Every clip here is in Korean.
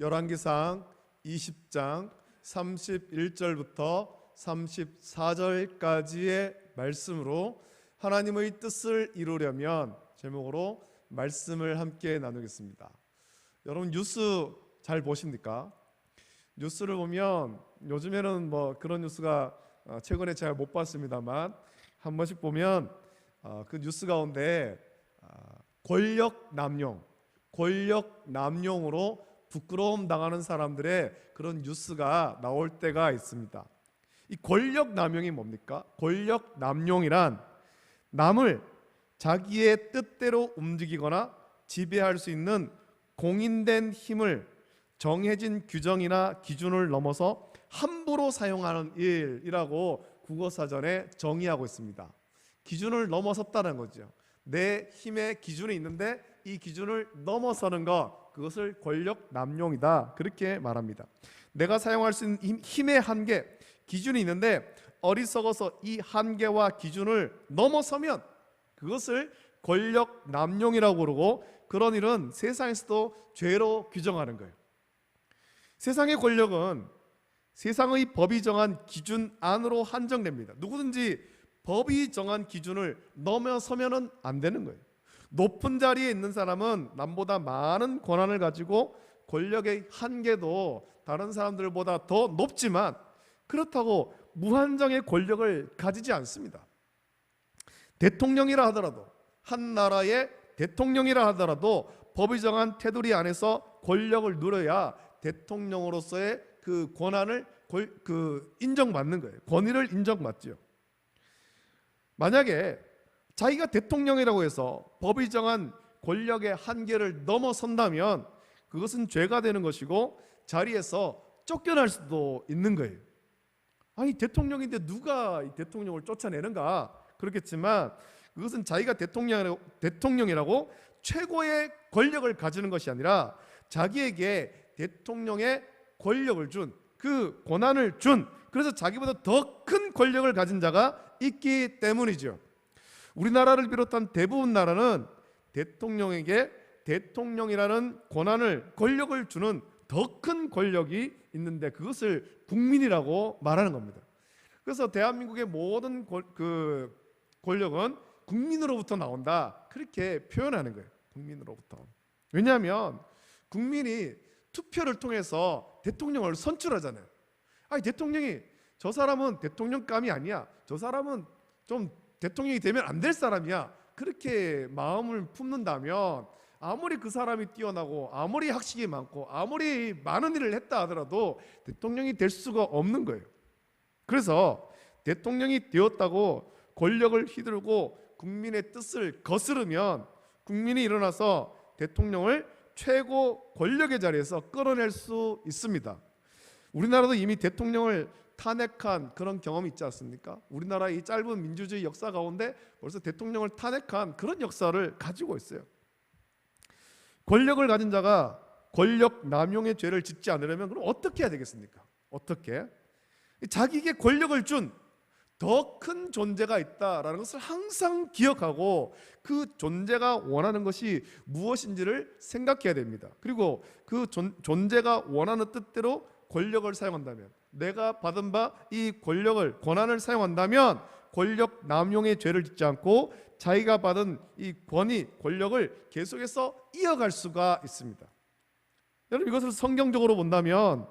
열왕기상 20장 31절부터 34절까지의 말씀으로 하나님의 뜻을 이루려면 제목으로 말씀을 함께 나누겠습니다. 여러분 뉴스 잘 보십니까? 뉴스를 보면 요즘에는 그런 뉴스가 최근에 잘 못 봤습니다만 한 번씩 보면 그 뉴스 가운데 권력 남용으로 부끄러움 당하는 사람들의 그런 뉴스가 나올 때가 있습니다. 이 권력 남용이 뭡니까? 권력 남용이란 남을 자기의 뜻대로 움직이거나 지배할 수 있는 공인된 힘을 정해진 규정이나 기준을 넘어서 함부로 사용하는 일이라고 국어사전에 정의하고 있습니다. 기준을 넘어섰다는 거죠. 내 힘의 기준이 있는데 이 기준을 넘어서는 것, 그것을 권력 남용이다, 그렇게 말합니다. 내가 사용할 수 있는 힘의 한계, 기준이 있는데 어리석어서 이 한계와 기준을 넘어서면 그것을 권력 남용이라고 부르고, 그런 일은 세상에서도 죄로 규정하는 거예요. 세상의 권력은 세상의 법이 정한 기준 안으로 한정됩니다. 누구든지 법이 정한 기준을 넘어서면 안 되는 거예요. 높은 자리에 있는 사람은 남보다 많은 권한을 가지고 권력의 한계도 다른 사람들보다 더 높지만 그렇다고 무한정의 권력을 가지지 않습니다. 대통령이라 하더라도, 한 나라의 대통령이라 하더라도 법이 정한 테두리 안에서 권력을 누려야 대통령으로서의 그 권한을 인정받는 거예요. 권위를 인정받죠. 만약에 자기가 대통령이라고 해서 법이 정한 권력의 한계를 넘어선다면 그것은 죄가 되는 것이고 자리에서 쫓겨날 수도 있는 거예요. 아니, 대통령인데 누가 이 대통령을 쫓아내는가? 그렇겠지만 그것은 자기가 대통령이라고 최고의 권력을 가지는 것이 아니라 자기에게 대통령의 권력을 준, 그 권한을 준, 그래서 자기보다 더 큰 권력을 가진 자가 있기 때문이죠. 우리나라를 비롯한 대부분 나라는 대통령에게 대통령이라는 권력을 주는 더 큰 권력이 있는데 그것을 국민이라고 말하는 겁니다. 그래서 대한민국의 모든 권력은 국민으로부터 나온다, 그렇게 표현하는 거예요. 국민으로부터. 왜냐하면 국민이 투표를 통해서 대통령을 선출하잖아요. 아니, 대통령이 저 사람은 대통령감이 아니야, 저 사람은 좀 대통령이 되면 안 될 사람이야, 그렇게 마음을 품는다면 아무리 그 사람이 뛰어나고 아무리 학식이 많고 아무리 많은 일을 했다 하더라도 대통령이 될 수가 없는 거예요. 그래서 대통령이 되었다고 권력을 휘두르고 국민의 뜻을 거스르면 국민이 일어나서 대통령을 최고 권력의 자리에서 끌어낼 수 있습니다. 우리나라도 이미 대통령을 탄핵한 그런 경험이 있지 않습니까? 우리나라의 이 짧은 민주주의 역사 가운데 벌써 대통령을 탄핵한 그런 역사를 가지고 있어요. 권력을 가진 자가 권력 남용의 죄를 짓지 않으려면 그럼 어떻게 해야 되겠습니까? 어떻게? 자기에게 권력을 준 더 큰 존재가 있다라는 것을 항상 기억하고 그 존재가 원하는 것이 무엇인지를 생각해야 됩니다. 그리고 그 존재가 원하는 뜻대로 권력을 사용한다면, 내가 받은 바 이 권한을 사용한다면 권력 남용의 죄를 짓지 않고 자기가 받은 이 권력을 계속해서 이어갈 수가 있습니다. 여러분, 이것을 성경적으로 본다면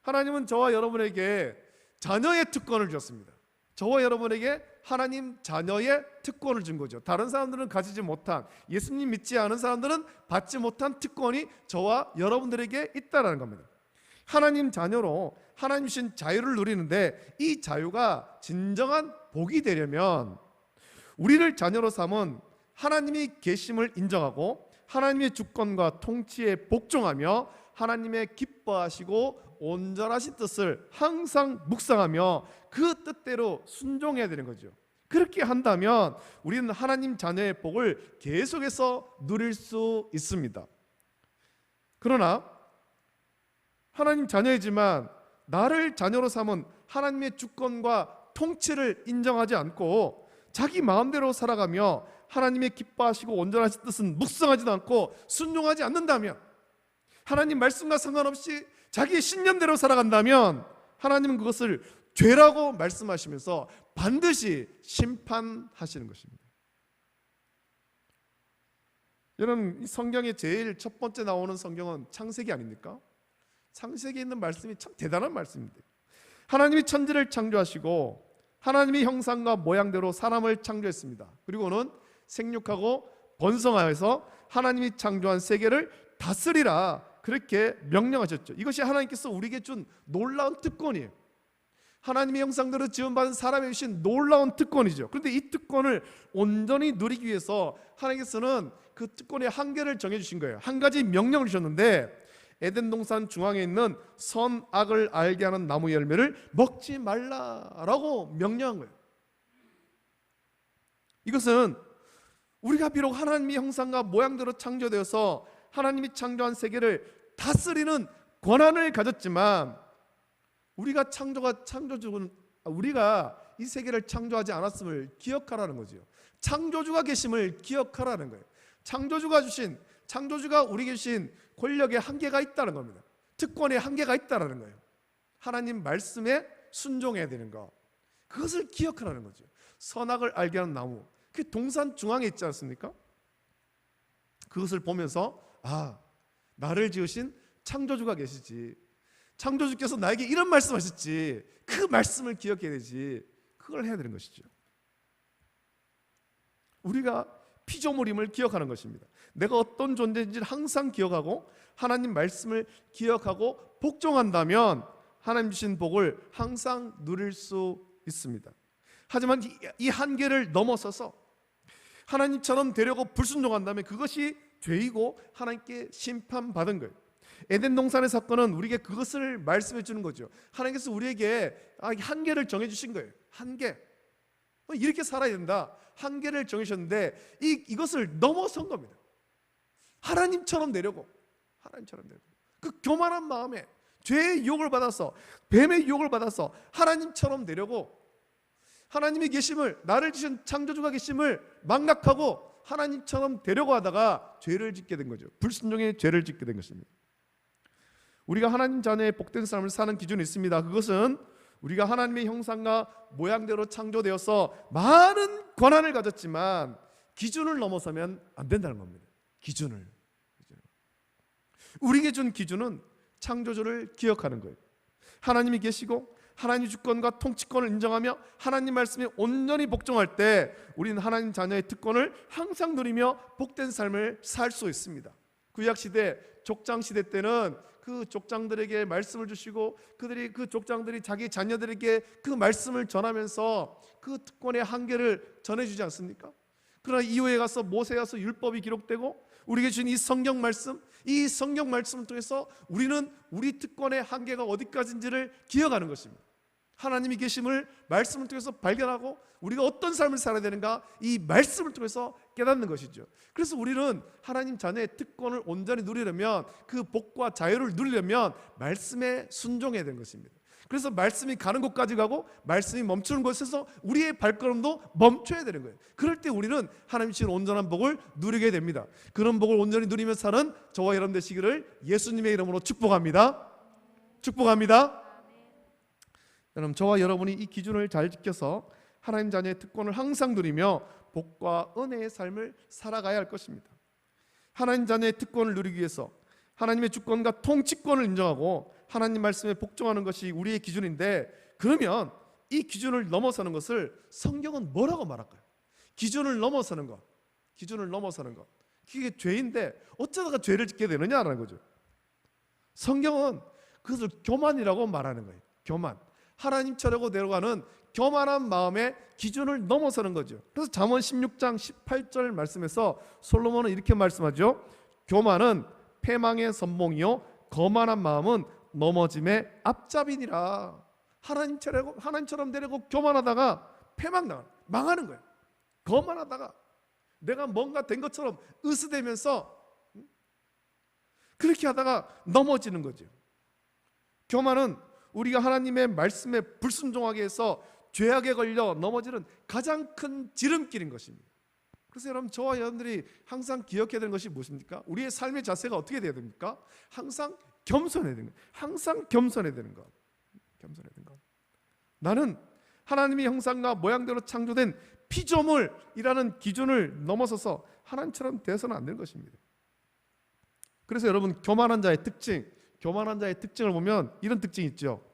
하나님은 저와 여러분에게 자녀의 특권을 주었습니다. 저와 여러분에게 하나님 자녀의 특권을 준 거죠. 다른 사람들은 가지지 못한, 예수님 믿지 않은 사람들은 받지 못한 특권이 저와 여러분들에게 있다는 겁니다. 하나님 자녀로 하나님 주신 자유를 누리는데 이 자유가 진정한 복이 되려면 우리를 자녀로 삼은 하나님이 계심을 인정하고 하나님의 주권과 통치에 복종하며 하나님의 기뻐하시고 온전하신 뜻을 항상 묵상하며 그 뜻대로 순종해야 되는 거죠. 그렇게 한다면 우리는 하나님 자녀의 복을 계속해서 누릴 수 있습니다. 그러나 하나님 자녀이지만 나를 자녀로 삼은 하나님의 주권과 통치를 인정하지 않고 자기 마음대로 살아가며 하나님의 기뻐하시고 온전하신 뜻은 묵상하지도 않고 순종하지 않는다면 하나님 말씀과 상관없이 자기의 신념대로 살아간다면 하나님은 그것을 죄라고 말씀하시면서 반드시 심판하시는 것입니다. 여러분, 이 성경의 제일 첫 번째 나오는 성경은 창세기 아닙니까? 창세기에 있는 말씀이 참 대단한 말씀인데, 하나님이 천지를 창조하시고 하나님의 형상과 모양대로 사람을 창조했습니다. 그리고는 생육하고 번성하여서 하나님이 창조한 세계를 다스리라, 그렇게 명령하셨죠. 이것이 하나님께서 우리에게 준 놀라운 특권이에요. 하나님의 형상대로 지음받은 사람에게 주신 놀라운 특권이죠. 그런데 이 특권을 온전히 누리기 위해서 하나님께서는 그 특권의 한계를 정해주신 거예요. 한 가지 명령을 주셨는데, 에덴 동산 중앙에 있는 선악을 알게 하는 나무 열매를 먹지 말라라고 명령한 거예요. 이것은 우리가 비록 하나님의 형상과 모양대로 창조되어서 하나님이 창조한 세계를 다스리는 권한을 가졌지만, 우리가 이 세계를 창조하지 않았음을 기억하라는 거죠. 창조주가 계심을 기억하라는 거예요. 창조주가 우리에게 주신 권력의 한계가 있다는 겁니다. 특권의 한계가 있다는 거예요. 하나님 말씀에 순종해야 되는 것, 그것을 기억하라는 거죠. 선악을 알게 하는 나무, 그 동산 중앙에 있지 않습니까? 그것을 보면서 나를 지으신 창조주가 계시지, 창조주께서 나에게 이런 말씀하셨지, 그 말씀을 기억해야 되지, 그걸 해야 되는 것이죠. 우리가 피조물임을 기억하는 것입니다. 내가 어떤 존재인지를 항상 기억하고 하나님 말씀을 기억하고 복종한다면 하나님 주신 복을 항상 누릴 수 있습니다. 하지만 이 한계를 넘어서서 하나님처럼 되려고 불순종한다면 그것이 죄이고 하나님께 심판받은 거예요. 에덴 동산의 사건은 우리에게 그것을 말씀해 주는 거죠. 하나님께서 우리에게 한계를 정해 주신 거예요. 한계, 이렇게 살아야 된다, 한계를 정해주셨는데 이것을 넘어선 겁니다. 하나님처럼 되려고 그 교만한 마음에 죄의 유혹을 받아서, 뱀의 유혹을 받아서 하나님처럼 되려고, 하나님이 계심을, 나를 지신 창조주가 계심을 망각하고 하나님처럼 되려고 하다가 죄를 짓게 된 거죠. 불순종의 죄를 짓게 된 것입니다. 우리가 하나님 자녀의 복된 삶을 사는 기준이 있습니다. 그것은 우리가 하나님의 형상과 모양대로 창조되어서 많은 권한을 가졌지만 기준을 넘어서면 안 된다는 겁니다. 기준을. 우리에게 준 기준은 창조주를 기억하는 거예요. 하나님이 계시고 하나님 주권과 통치권을 인정하며 하나님 말씀에 온전히 복종할 때 우리는 하나님 자녀의 특권을 항상 누리며 복된 삶을 살 수 있습니다. 구약시대, 족장시대 때는 그 족장들에게 말씀을 주시고 그 족장들이 자기 자녀들에게 그 말씀을 전하면서 그 특권의 한계를 전해주지 않습니까? 그러나 이후에 가서 모세에 가서 율법이 기록되고 우리에게 주신 이 성경 말씀을 통해서 우리는 우리 특권의 한계가 어디까지인지를 기억하는 것입니다. 하나님이 계심을 말씀을 통해서 발견하고 우리가 어떤 삶을 살아야 되는가, 이 말씀을 통해서 깨닫는 것이죠. 그래서 우리는 하나님 자녀의 특권을 온전히 누리려면, 그 복과 자유를 누리려면 말씀에 순종해야 되는 것입니다. 그래서 말씀이 가는 곳까지 가고 말씀이 멈추는 곳에서 우리의 발걸음도 멈춰야 되는 거예요. 그럴 때 우리는 하나님이 주신 온전한 복을 누리게 됩니다. 그런 복을 온전히 누리며 사는 저와 여러분 되시기를 예수님의 이름으로 축복합니다. 여러분, 저와 여러분이 이 기준을 잘 지켜서 하나님 자녀의 특권을 항상 누리며 복과 은혜의 삶을 살아가야 할 것입니다. 하나님 자녀의 특권을 누리기 위해서 하나님의 주권과 통치권을 인정하고 하나님 말씀에 복종하는 것이 우리의 기준인데, 그러면 이 기준을 넘어서는 것을 성경은 뭐라고 말할까요? 기준을 넘어서는 것, 그게 죄인데 어쩌다가 죄를 짓게 되느냐라는 거죠. 성경은 그것을 교만이라고 말하는 거예요. 교만, 하나님 처라고 내려가는 교만한 마음의 기준을 넘어서는 거죠. 그래서 잠언 16장 18절 말씀에서 솔로몬은 이렇게 말씀하죠. 교만은 패망의 선봉이요 거만한 마음은 넘어짐의 앞잡이니라. 하나님처럼 되려고 교만하다가 망하는 거예요. 거만하다가 내가 뭔가 된 것처럼 으스대면서 그렇게 하다가 넘어지는 거죠. 교만은 우리가 하나님의 말씀에 불순종하게 해서 죄악에 걸려 넘어지는 가장 큰 지름길인 것입니다. 그래서 여러분, 저와 여러분들이 항상 기억해야 되는 것이 무엇입니까? 우리의 삶의 자세가 어떻게 돼야 됩니까? 항상 겸손해야 되는 것. 항상 겸손해야 되는 것. 겸손해야 되는 것. 나는 하나님의 형상과 모양대로 창조된 피조물이라는 기준을 넘어서서 하나님처럼 되어서는 안 되는 것입니다. 그래서 여러분, 교만한 자의 특징을 보면 이런 특징이 있죠.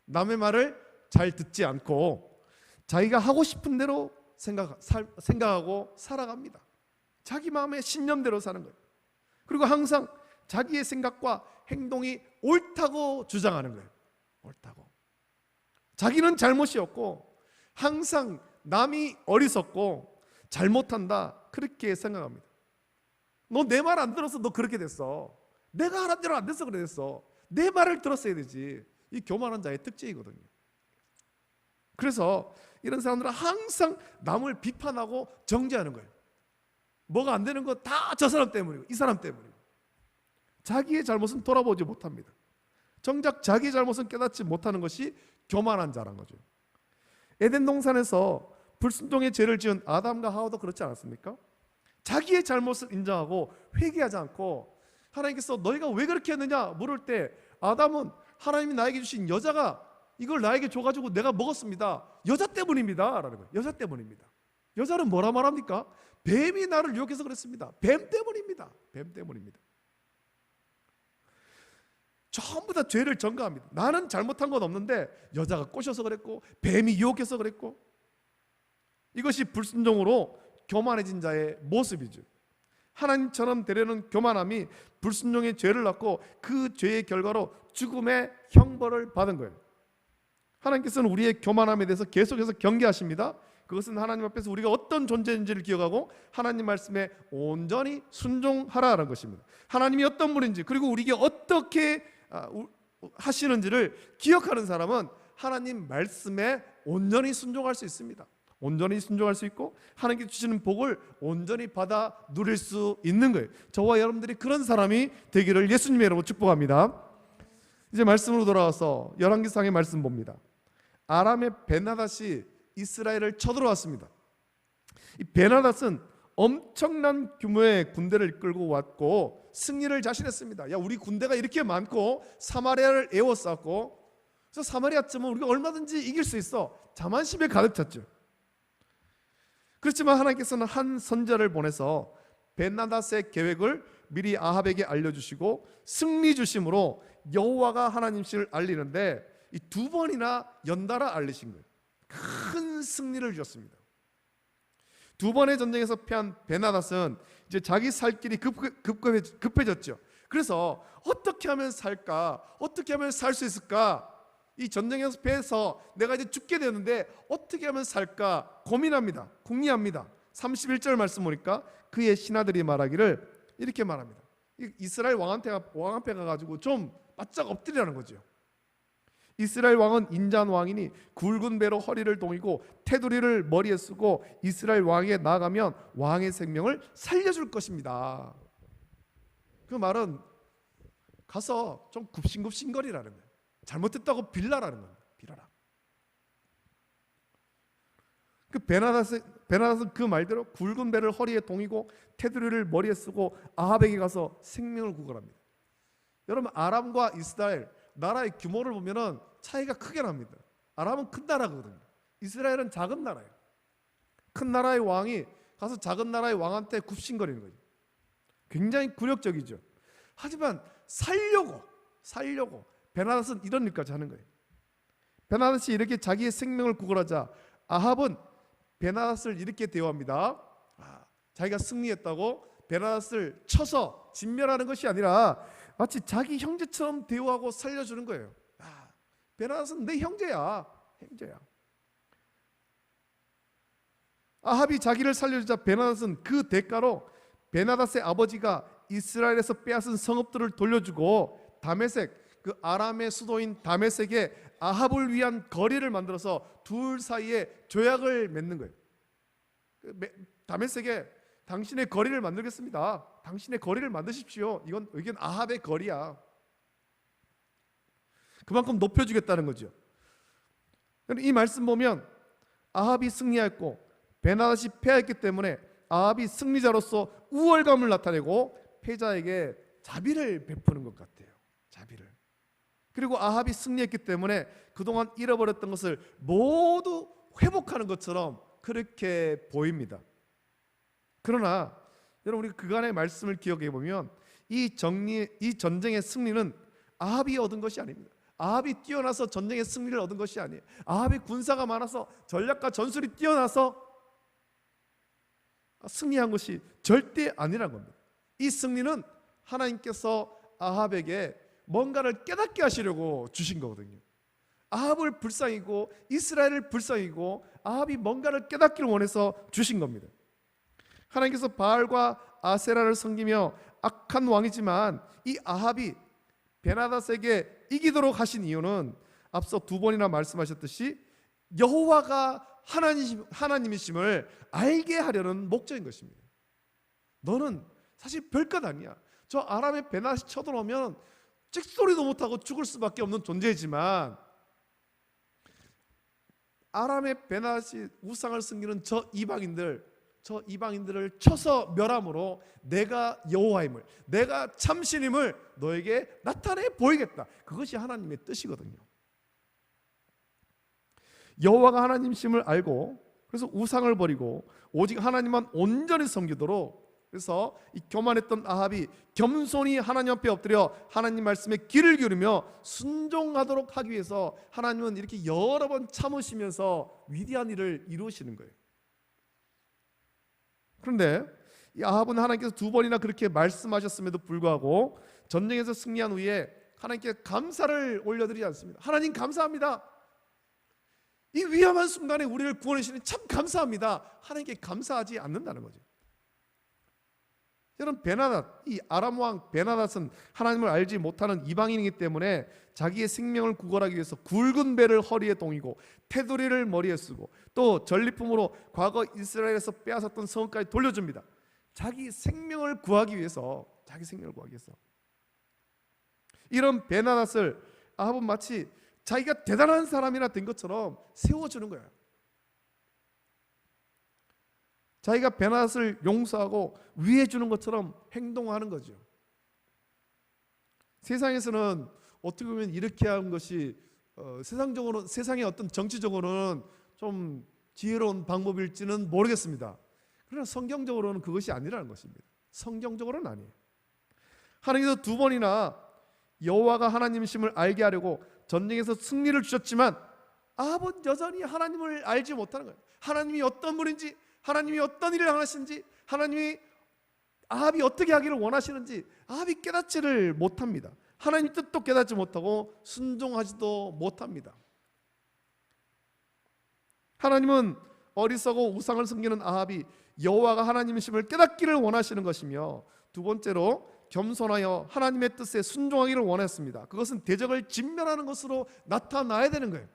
남의 말을 잘 듣지 않고 자기가 하고 싶은 대로 생각하고 살아갑니다. 자기 마음의 신념대로 사는 거예요. 그리고 항상 자기의 생각과 행동이 옳다고 주장하는 거예요. 옳다고. 자기는 잘못이 없고 항상 남이 어리석고 잘못한다, 그렇게 생각합니다. 너 내 말 안 들어서 너 그렇게 됐어. 내가 하라는 대로 안 돼서 그래 됐어. 내 말을 들었어야 되지. 이 교만한 자의 특징이거든요. 그래서 이런 사람들은 항상 남을 비판하고 정죄하는 거예요. 뭐가 안 되는 거 다 저 사람 때문이고 이 사람 때문이고. 자기의 잘못은 돌아보지 못합니다. 정작 자기의 잘못은 깨닫지 못하는 것이 교만한 자란 거죠. 에덴 동산에서 불순종의 죄를 지은 아담과 하와도 그렇지 않았습니까? 자기의 잘못을 인정하고 회개하지 않고 하나님께서 너희가 왜 그렇게 했느냐 물을 때 아담은 하나님이 나에게 주신 여자가 이걸 나에게 줘가지고 내가 먹었습니다. 여자 때문입니다 라는 거예요. 여자 때문입니다. 여자는 뭐라 말합니까? 뱀이 나를 유혹해서 그랬습니다. 뱀 때문입니다. 뱀 때문입니다. 전부 다 죄를 전가합니다. 나는 잘못한 건 없는데 여자가 꼬셔서 그랬고 뱀이 유혹해서 그랬고. 이것이 불순종으로 교만해진 자의 모습이죠. 하나님처럼 되려는 교만함이 불순종의 죄를 낳고 그 죄의 결과로 죽음의 형벌을 받은 거예요. 하나님께서는 우리의 교만함에 대해서 계속해서 경계하십니다. 그것은 하나님 앞에서 우리가 어떤 존재인지를 기억하고 하나님 말씀에 온전히 순종하라는 것입니다. 하나님이 어떤 분인지 그리고 우리에게 어떻게 하시는지를 기억하는 사람은 하나님 말씀에 온전히 순종할 수 있습니다. 온전히 순종할 수 있고 하나님께 주시는 복을 온전히 받아 누릴 수 있는 거예요. 저와 여러분들이 그런 사람이 되기를 예수님의 이름으로 축복합니다. 이제 말씀으로 돌아와서 열왕기상의 말씀 봅니다. 아람의 베나닷이 이스라엘을 쳐들어왔습니다. 이 베나닷은 엄청난 규모의 군대를 끌고 왔고 승리를 자신했습니다. 야, 우리 군대가 이렇게 많고 사마리아를 에워쌌고 그래서 사마리아쯤은 우리가 얼마든지 이길 수 있어. 자만심에 가득 찼죠. 그렇지만 하나님께서는 한 선지자를 보내서 베나닷의 계획을 미리 아합에게 알려주시고 승리 주심으로 여호와가 하나님심을 알리는데 이 두 번이나 연달아 알리신 거예요. 큰 승리를 주셨습니다. 두 번의 전쟁에서 패한 베나닷은 이제 자기 살 길이 급해졌죠. 그래서 어떻게 하면 살까? 어떻게 하면 살 수 있을까? 이 전쟁에서 패해서 내가 이제 죽게 되는데 어떻게 하면 살까? 고민합니다. 궁리합니다. 31절 말씀 보니까 그의 신하들이 말하기를 이렇게 말합니다. 이스라엘 왕한테 가가지고 좀 바짝 엎드리라는 거죠. 이스라엘 왕은 인자한 왕이니 굵은 배로 허리를 동이고 테두리를 머리에 쓰고 이스라엘 왕에게 나아가면 왕의 생명을 살려줄 것입니다. 그 말은 가서 좀 굽신굽신거리라는 거예요. 잘못했다고 빌라라는 겁니다. 빌어라. 그 베나닷은 그 말대로 굵은 배를 허리에 동이고 테두리를 머리에 쓰고 아합에게 가서 생명을 구걸합니다. 여러분, 아람과 이스라엘 나라의 규모를 보면은 차이가 크게 납니다. 아람은 큰 나라거든요. 이스라엘은 작은 나라예요. 큰 나라의 왕이 가서 작은 나라의 왕한테 굽신거리는 거죠. 굉장히 굴욕적이죠. 하지만 살려고 베나닷은 이런 일까지 하는 거예요. 베나닷이 이렇게 자기의 생명을 구걸하자 아합은 베나닷을 이렇게 대우합니다. 자기가 승리했다고 베나닷을 쳐서 진멸하는 것이 아니라 마치 자기 형제처럼 대우하고 살려주는 거예요. 베나닷은 내 형제야. 아합이 자기를 살려주자 베나닷은 그 대가로 베나닷의 아버지가 이스라엘에서 빼앗은 성읍들을 돌려주고 다메섹, 그 아람의 수도인 다메섹에 아합을 위한 거리를 만들어서 둘 사이에 조약을 맺는 거예요. 다메섹에 당신의 거리를 만들겠습니다. 당신의 거리를 만드십시오. 이건 아합의 거리야. 그만큼 높여주겠다는 거죠. 이 말씀 보면 아합이 승리했고 베나닷이 패했기 때문에 아합이 승리자로서 우월감을 나타내고 패자에게 자비를 베푸는 것 같아요. 자비를. 그리고 아합이 승리했기 때문에 그동안 잃어버렸던 것을 모두 회복하는 것처럼 그렇게 보입니다. 그러나 여러분, 우리 그간의 말씀을 기억해 보면 이 전쟁의 승리는 아합이 얻은 것이 아닙니다. 아합이 뛰어나서 전쟁의 승리를 얻은 것이 아니에요. 아합이 군사가 많아서 전략과 전술이 뛰어나서 승리한 것이 절대 아니라는 겁니다. 이 승리는 하나님께서 아합에게 뭔가를 깨닫게 하시려고 주신 거거든요. 아합을 불쌍히고 이스라엘을 불쌍히고 아합이 뭔가를 깨닫기를 원해서 주신 겁니다. 하나님께서 바알과 아세라를 섬기며 악한 왕이지만 이 아합이 베나닷에게 이기도록 하신 이유는 앞서 두 번이나 말씀하셨듯이 여호와가 하나님이심을 알게 하려는 목적인 것입니다. 너는 사실 별것 아니야. 저 아람의 베나닷이 쳐들어오면 찍소리도 못하고 죽을 수밖에 없는 존재이지만 아람의 베나닷이 우상을 섬기는 저 이방인들을 쳐서 멸함으로 내가 여호와임을, 내가 참신임을 너에게 나타내 보이겠다. 그것이 하나님의 뜻이거든요. 여호와가 하나님심을 알고 그래서 우상을 버리고 오직 하나님만 온전히 섬기도록, 그래서 이 교만했던 아합이 겸손히 하나님 앞에 엎드려 하나님 말씀에 귀를 기울이며 순종하도록 하기 위해서 하나님은 이렇게 여러 번 참으시면서 위대한 일을 이루시는 거예요. 그런데 이 아합은 하나님께서 두 번이나 그렇게 말씀하셨음에도 불구하고 전쟁에서 승리한 후에 하나님께 감사를 올려드리지 않습니다. 하나님 감사합니다. 이 위험한 순간에 우리를 구원해 주시니 참 감사합니다. 하나님께 감사하지 않는다는 거죠. 여러분, 이 아람 왕 베나닷은 하나님을 알지 못하는 이방인이기 때문에 자기의 생명을 구걸하기 위해서 굵은 배를 허리에 동이고 테두리를 머리에 쓰고 또 전리품으로 과거 이스라엘에서 빼앗았던 성까지 돌려줍니다. 자기 생명을 구하기 위해서. 이런 베나닷을 아합은 마치 자기가 대단한 사람이나 된 것처럼 세워주는 거예요. 자기가 베나닷을 용서하고 위해주는 것처럼 행동하는 거죠. 세상에서는 어떻게 보면 이렇게 하는 것이 세상의 어떤 정치적으로는 좀 지혜로운 방법일지는 모르겠습니다. 그러나 성경적으로는 그것이 아니라는 것입니다. 성경적으로는 아니에요. 하나님께서 두 번이나 여호와가 하나님이심을 알게 하려고 전쟁에서 승리를 주셨지만 아합은 여전히 하나님을 알지 못하는 거예요. 하나님이 어떤 분인지, 하나님이 어떤 일을 하시는지, 하나님이 아합이 어떻게 하기를 원하시는지 아합이 깨닫지를 못합니다. 하나님 뜻도 깨닫지 못하고 순종하지도 못합니다. 하나님은 어리석고 우상을 섬기는 아합이 여호와가 하나님이심을 깨닫기를 원하시는 것이며, 두 번째로 겸손하여 하나님의 뜻에 순종하기를 원했습니다. 그것은 대적을 진멸하는 것으로 나타나야 되는 거예요.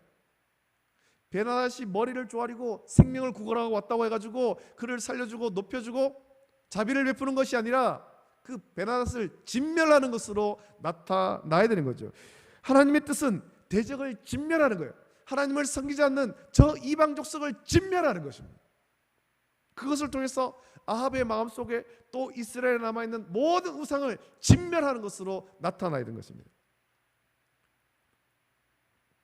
베나닷이 머리를 조아리고 생명을 구걸하고 왔다고 해가지고 그를 살려주고 높여주고 자비를 베푸는 것이 아니라 그 베나닷을 진멸하는 것으로 나타나야 되는 거죠. 하나님의 뜻은 대적을 진멸하는 거예요. 하나님을 섬기지 않는 저 이방 족속을 진멸하는 것입니다. 그것을 통해서 아합의 마음속에 또 이스라엘에 남아있는 모든 우상을 진멸하는 것으로 나타나야 되는 것입니다.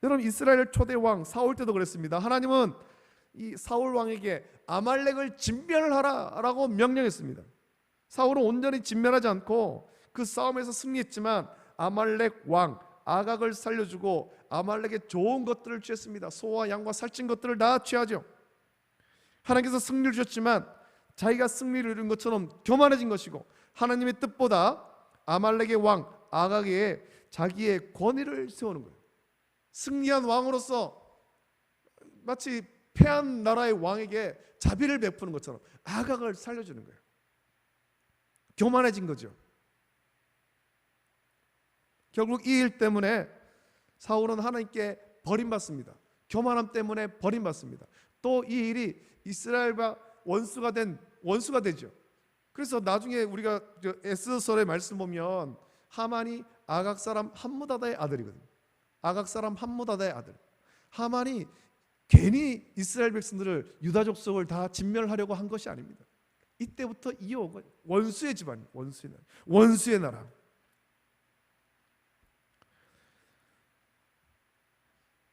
여러분, 이스라엘 초대 왕 사울 때도 그랬습니다. 하나님은 이 사울 왕에게 아말렉을 진멸하라라고 명령했습니다. 사울은 온전히 진멸하지 않고 그 싸움에서 승리했지만 아말렉 왕 아각을 살려주고 아말렉의 좋은 것들을 취했습니다. 소와 양과 살찐 것들을 다 취하죠. 하나님께서 승리를 주셨지만 자기가 승리를 이룬 것처럼 교만해진 것이고, 하나님의 뜻보다 아말렉의 왕 아각에 자기의 권위를 세우는 거예요. 승리한 왕으로서 마치 패한 나라의 왕에게 자비를 베푸는 것처럼 아각을 살려주는 거예요. 교만해진 거죠. 결국 이 일 때문에 사울은 하나님께 버림받습니다. 교만함 때문에 버림받습니다. 또 이 일이 이스라엘과 원수가 되죠. 그래서 나중에 우리가 에스더서의 말씀 보면 하만이 아각 사람 함무다다의 아들이거든요. 아각 사람 함무다다의 아들. 하만이 괜히 이스라엘 백성들을, 유다 족속을 다 진멸하려고 한 것이 아닙니다. 이때부터 이어온 거예요. 원수의 집안, 원수의 나라.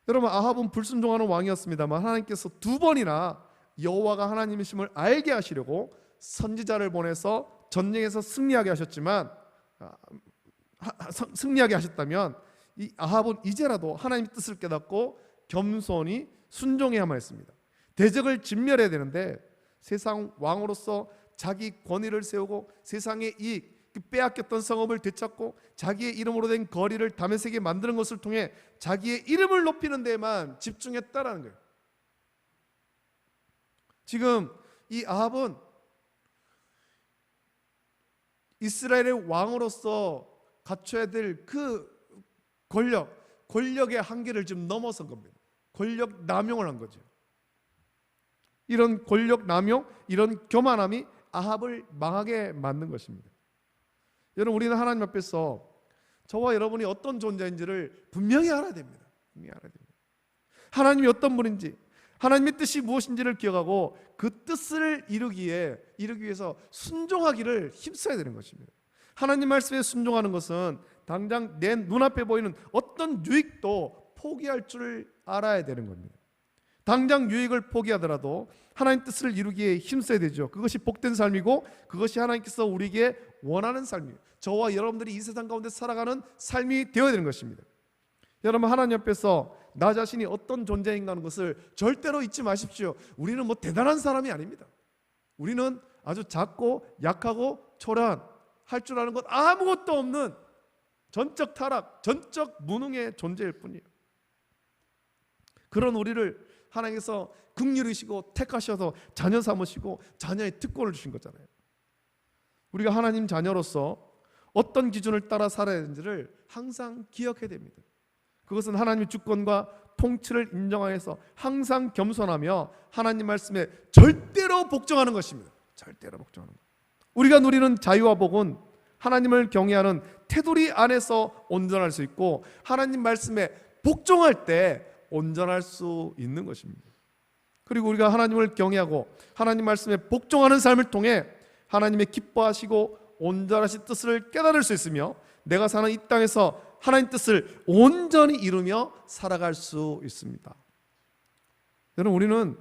여러분, 아합은 불순종하는 왕이었습니다만 하나님께서 두 번이나 여호와가 하나님이심을 알게 하시려고 선지자를 보내서 전쟁에서 승리하게 하셨지만, 승리하게 하셨다면 이 아합은 이제라도 하나님의 뜻을 깨닫고 겸손히 순종해야만 했습니다. 대적을 진멸해야 되는데 세상 왕으로서 자기 권위를 세우고 세상의 이익, 빼앗겼던 성읍을 되찾고 자기의 이름으로 된 거리를 다메섹에 만드는 것을 통해 자기의 이름을 높이는 데에만 집중했다라는 거예요. 지금 이 아합은 이스라엘의 왕으로서 갖춰야 될 그 권력의 한계를 지금 넘어선 겁니다. 권력 남용을 한 거죠. 이런 권력 남용, 이런 교만함이 아합을 망하게 만든 것입니다. 여러분, 우리는 하나님 앞에서 저와 여러분이 어떤 존재인지를 분명히 알아야 됩니다. 하나님이 어떤 분인지, 하나님의 뜻이 무엇인지를 기억하고 그 뜻을 이루기 위해서 순종하기를 힘써야 되는 것입니다. 하나님 말씀에 순종하는 것은 당장 내 눈앞에 보이는 어떤 유익도 포기할 줄 알아야 되는 겁니다. 당장 유익을 포기하더라도 하나님 뜻을 이루기에 힘써야 되죠. 그것이 복된 삶이고 그것이 하나님께서 우리에게 원하는 삶이에요. 저와 여러분들이 이 세상 가운데 살아가는 삶이 되어야 되는 것입니다. 여러분, 하나님 앞에서 나 자신이 어떤 존재인가 하는 것을 절대로 잊지 마십시오. 우리는 뭐 대단한 사람이 아닙니다. 우리는 아주 작고 약하고 초라한, 할 줄 아는 것 아무것도 없는 전적 타락, 전적 무능의 존재일 뿐이에요. 그런 우리를 하나님께서 긍휼히시고 택하셔서 자녀 삼으시고 자녀의 특권을 주신 거잖아요. 우리가 하나님 자녀로서 어떤 기준을 따라 살아야 되는지를 항상 기억해야 됩니다. 그것은 하나님의 주권과 통치를 인정하여서 항상 겸손하며 하나님 말씀에 절대로 복종하는 것입니다. 절대로 복종하는 것. 우리가 누리는 자유와 복은 하나님을 경외하는 테두리 안에서 온전할 수 있고 하나님 말씀에 복종할 때 온전할 수 있는 것입니다. 그리고 우리가 하나님을 경외하고 하나님 말씀에 복종하는 삶을 통해 하나님의 기뻐하시고 온전하신 뜻을 깨달을 수 있으며 내가 사는 이 땅에서 하나님 뜻을 온전히 이루며 살아갈 수 있습니다. 여러분, 우리는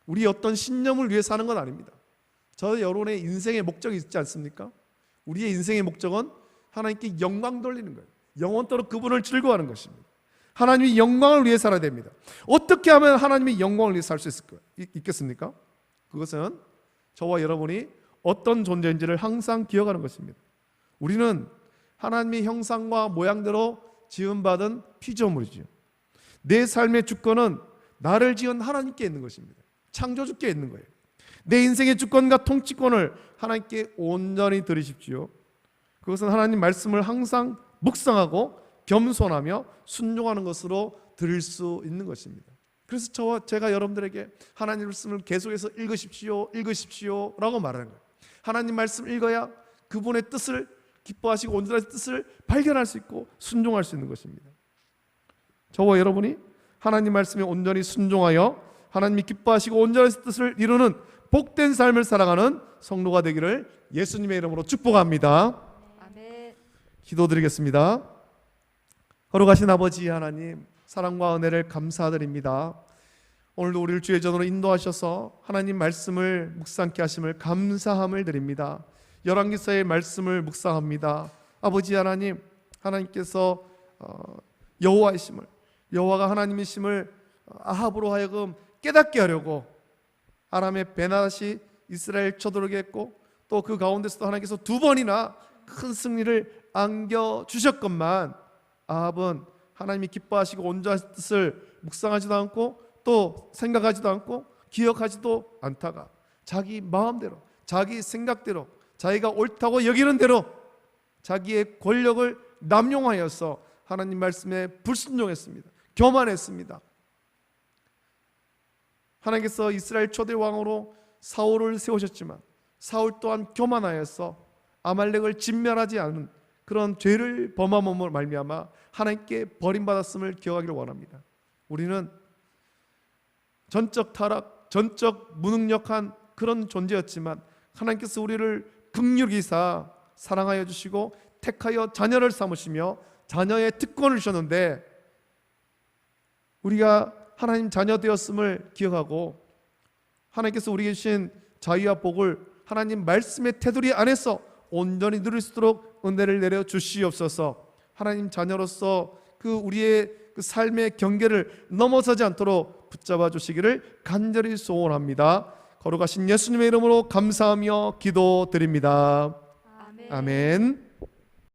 우리 어떤 신념을 위해 사는 건 아닙니다. 저 여러분의 인생의 목적이 있지 않습니까? 우리의 인생의 목적은 하나님께 영광 돌리는 거예요. 영원토록 그분을 즐거워하는 것입니다. 하나님의 영광을 위해 살아야 됩니다. 어떻게 하면 하나님의 영광을 위해 살 수 있겠습니까? 그것은 저와 여러분이 어떤 존재인지를 항상 기억하는 것입니다. 우리는 하나님의 형상과 모양대로 지음받은 피조물이죠. 내 삶의 주권은 나를 지은 하나님께 있는 것입니다. 창조주께 있는 거예요. 내 인생의 주권과 통치권을 하나님께 온전히 드리십시오. 그것은 하나님 말씀을 항상 묵상하고 겸손하며 순종하는 것으로 드릴 수 있는 것입니다. 그래서 제가 여러분들에게 하나님 말씀을 계속해서 읽으십시오 라고 말하는 거예요. 하나님 말씀 읽어야 그분의 뜻을 기뻐하시고 온전한 뜻을 발견할 수 있고 순종할 수 있는 것입니다. 저와 여러분이 하나님 말씀에 온전히 순종하여 하나님이 기뻐하시고 온전한 뜻을 이루는 복된 삶을 살아가는 성도가 되기를 예수님의 이름으로 축복합니다. 아멘. 기도드리겠습니다. 거룩하신 아버지 하나님, 사랑과 은혜를 감사드립니다. 오늘도 우리를 주의 전으로 인도하셔서 하나님 말씀을 묵상케 하심을 감사함을 드립니다. 열왕기서의 말씀을 묵상합니다. 아버지 하나님, 하나님께서 여호와이심을, 여호와가 하나님이심을 아합으로 하여금 깨닫게 하려고 아람의 베나다시 이스라엘 쳐들어오게 했고 또 그 가운데서도 하나님께서 두 번이나 큰 승리를 안겨주셨건만 아합은 하나님이 기뻐하시고 온전한 뜻을 묵상하지도 않고 또 생각하지도 않고 기억하지도 않다가 자기 마음대로, 자기 생각대로, 자기가 옳다고 여기는 대로 자기의 권력을 남용하여서 하나님 말씀에 불순종했습니다. 교만했습니다. 하나님께서 이스라엘 초대 왕으로 사울을 세우셨지만 사울 또한 교만하여서 아말렉을 진멸하지 않은 그런 죄를 범함으로 말미암아 하나님께 버림받았음을 기억하기를 원합니다. 우리는 전적 타락, 전적 무능력한 그런 존재였지만 하나님께서 우리를 긍휼히 여기사 사랑하여 주시고 택하여 자녀를 삼으시며 자녀의 특권을 주셨는데, 우리가 하나님 자녀 되었음을 기억하고 하나님께서 우리에게 주신 자유와 복을 하나님 말씀의 테두리 안에서 온전히 누릴 수 있도록 은혜를 내려 주시옵소서. 하나님 자녀로서 그 우리의 그 삶의 경계를 넘어서지 않도록 붙잡아 주시기를 간절히 소원합니다. 거룩하신 예수님의 이름으로 감사하며 기도드립니다. 아멘. 아멘.